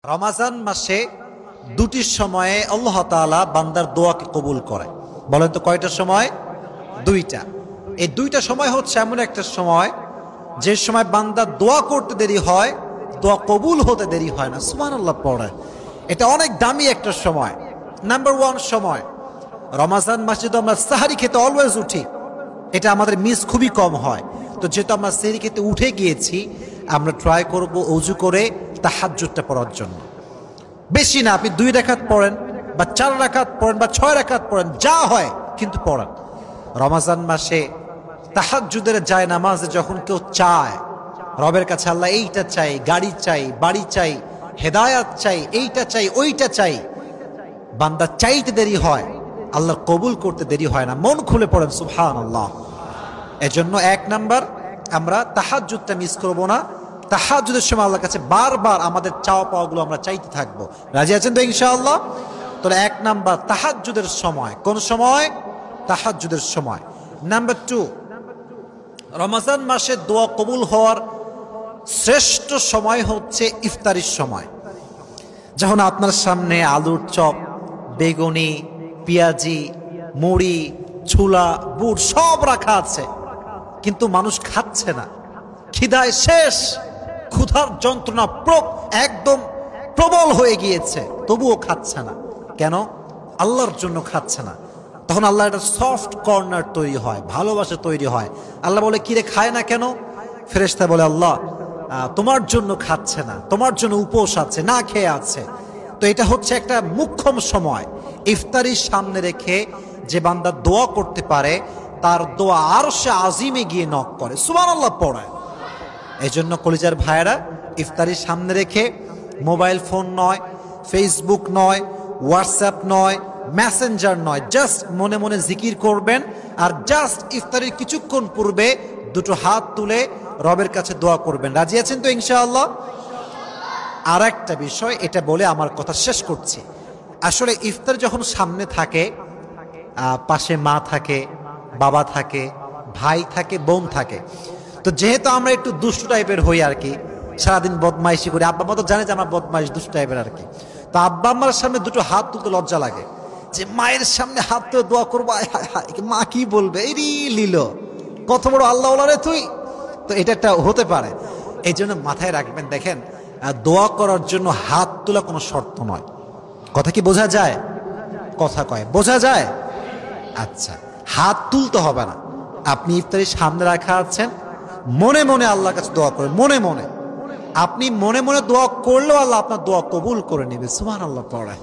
রমাজান মাসে দুটি সময়ে আল্লাহ তাআলা বান্দার দোয়াকে কবুল করে। বলেন তো কয়টা সময়? দুইটা। এই দুইটা সময় হচ্ছে এমন একটা সময় যে সময় বান্দা দোয়া করতে দেরি হয়, দোয়া কবুল হতে দেরি হয় না। সুবহানাল্লাহ পড়ে। এটা অনেক দামি একটা সময়। নাম্বার ওয়ান সময় রমাজান মাসে তো আমরা সাহারি খেতে অলওয়েজ উঠি, এটা আমাদের মিস খুবই কম হয়। তো যেহেতু আমরা সাহারি খেতে উঠে গিয়েছি, আমরা ট্রাই করব ওযু করে তাহাজ্জুদটা পড়ার জন্য। বেশি না, আপনি 2 রাকাত পড়েন বা 4 রাকাত পড়েন বা 6 রাকাত পড়েন, যা হয় কিন্তু পড়েন। রমাজান মাসে তাহাজ্জুদের যায় নামাজে যখন কেউ চায় রবের কাছে, আল্লাহ এইটা চাই, গাড়ি চাই, বাড়ি চাই, হেদায়াত চাই, এইটা চাই, ওইটা চাই, বান্দা চাইতে দেরি হয়, আল্লাহর কবুল করতে দেরি হয় না। মন খুলে পড়েন সুবহানাল্লাহ। এজন্য 1 নাম্বার, আমরা তাহাজ্জুদটা মিস করব না। তাহাজ্জুদের সময় আল্লাহর কাছে বারবার আমাদের চাওয়া পাওয়াগুলো আমরা চাইতে থাকবো। রাজি আছেন তো ইনশাআল্লাহ? তাহলে 1 নাম্বার তাহাজ্জুদের সময়। কোন সময়? তাহাজ্জুদের সময়। নাম্বার 2, রমজান মাসে দোয়া কবুল হওয়ার শ্রেষ্ঠ সময় হচ্ছে ইফতারির সময়। যখন আপনার সামনে আলুর চপ, বেগুনি, পেঁয়াজি, মুড়ি, ছোলা, বুট সব রাখা আছে, কিন্তু মানুষ খাচ্ছে না, খিদায় শেষ, ক্ষুধার যন্ত্রণা একদম প্রবল হয়ে গিয়েছে, তবুও খাচ্ছে না। কেন? আল্লাহর জন্য খাচ্ছে না। তখন আল্লাহ একটা সফট কর্নার তৈরি হয়, ভালোবাসা তৈরি হয়। আল্লাহ বলে, কিরে খায় না কেন? ফেরেশতা বলে, আল্লাহ তোমার জন্য খাচ্ছে না, তোমার জন্য উপোস আছে, না খেয়ে আছে। তো এটা হচ্ছে একটা মুখ্যম সময়। ইফতারির সামনে রেখে যে বান্দা দোয়া করতে পারে, তার দোয়া আরশে আজিমে গিয়ে নক করে, সুবহানাল্লাহ পড়ায়। এই জন্য কলিজার ভাইয়েরা, ইফতারির সামনে রেখে মোবাইল ফোন নয়, ফেসবুক নয়, হোয়াটসঅ্যাপ নয়, মেসেঞ্জার নয়, জাস্ট মনে মনে জিকির করবেন। আর জাস্ট ইফতারির কিছুক্ষণ পূর্বে 2 হাত তুলে রবের কাছে দোয়া করবেন। রাজি আছেন তো ইনশাআল্লাহ? আর একটা বিষয়, এটা বলে আমার কথা শেষ করছি। আসলে ইফতার যখন সামনে থাকে, পাশে মা থাকে, বাবা থাকে, ভাই থাকে, বোন থাকে। তো যেহেতু আমরা একটু দুষ্ট টাইপের হই আর কি, সারাদিন বদমাইশি করি, আব্বা মা তো জানে যে আমরা বদমাইশ দুষ্ট টাইপের আর কি। তো আব্বা আম্মার সামনে 2 হাত তুলতে লজ্জা লাগে, যে মায়ের সামনে হাত তুলে দোয়া করবো, মা কি বলবে, এই লিল কত বড় আল্লাহ রে তুই। তো এটা একটা হতে পারে। এই জন্য মাথায় রাখবেন, দেখেন দোয়া করার জন্য হাত তোলা কোনো শর্ত নয়। কথা কি বোঝা যায়? কথা কয় বোঝা যায়? আচ্ছা, হাত তুলতে হবে না। আপনি ইফতারির সামনে রাখা আছেন, মনে মনে আল্লাহর কাছে দোয়া করেন। মনে মনে আপনি মনে মনে দোয়া করলেও আল্লাহ আপনার দোয়া কবুল করে নেবে, সুবহানাল্লাহ পড়ায়।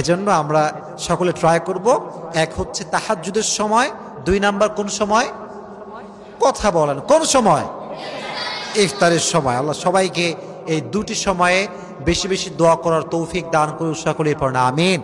এজন্য আমরা সকলে ট্রাই করব। 1 হচ্ছে তাহাজ্জুদের সময়, 2 নাম্বার কোন সময়? কথা বলেন, কোন সময়? ইফতারের সময়। আল্লাহ সবাইকে এই 2টি সময়ে বেশি বেশি দোয়া করার তৌফিক দান করে, সকলেই পড়েন আমিন।